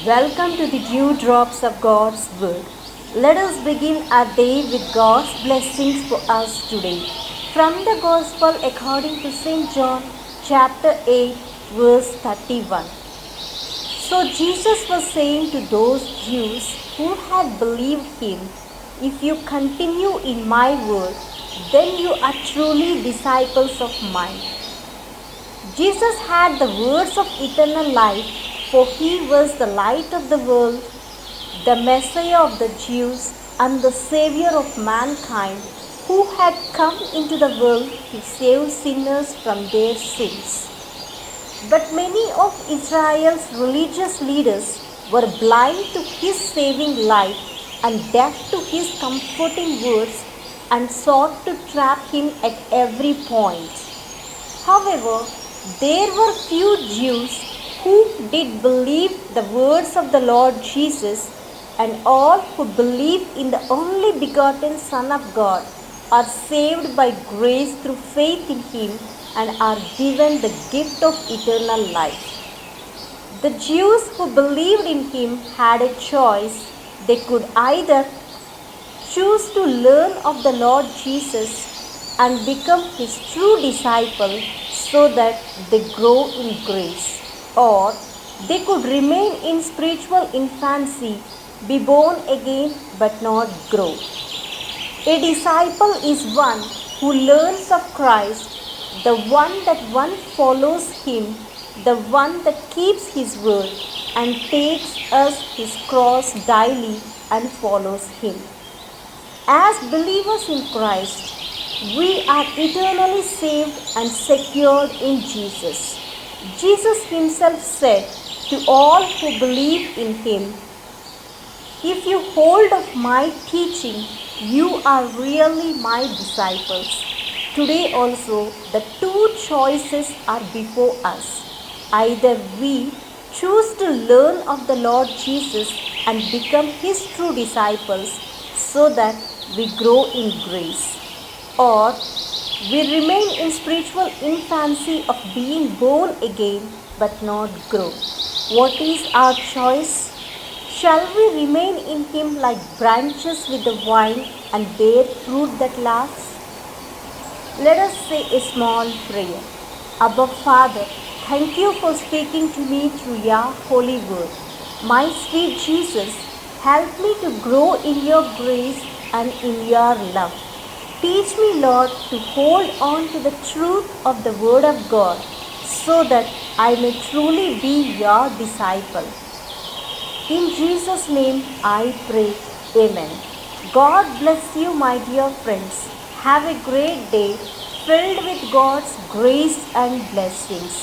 Welcome to the Dew Drops of God's Word. Let us begin our day with God's blessings for us today. From the Gospel according to St. John, chapter 8, verse 31. So Jesus was saying to those Jews who had believed him, "If you continue in my word, then you are truly disciples of mine." Jesus had the words of eternal life, for he was the light of the world, the Messiah of the Jews, and the Savior of mankind, who had come into the world to save sinners from their sins. But many of Israel's religious leaders were blind to his saving light and deaf to his comforting words and sought to trap him at every point. However, there were few Jews who did believe the words of the Lord Jesus, and all who believe in the only begotten Son of God are saved by grace through faith in him and are given the gift of eternal life. The Jews who believed in him had a choice. They could either choose to learn of the Lord Jesus and become his true disciple so that they grow in grace, or they could remain in spiritual infancy, be born again but not grow. A disciple is one who learns of Christ, the one that one follows him, the one that keeps his word and takes us his cross daily and follows him. As believers in Christ, we are eternally saved and secured in Jesus. Jesus himself said to all who believe in him, "If you hold of my teaching, you are really my disciples." Today also, the two choices are before us. Either we choose to learn of the Lord Jesus and become his true disciples so that we grow in grace, or we remain in spiritual infancy of being born again but not grow. What is our choice? Shall we remain in him like branches with the vine and bear fruit that lasts? Let us say a small prayer. Abba Father, thank you for speaking to me through your holy word. My sweet Jesus, help me to grow in your grace and in your love. Teach me, Lord, to hold on to the truth of the Word of God so that I may truly be your disciple. In Jesus' name I pray. Amen. God bless you, my dear friends. Have a great day filled with God's grace and blessings.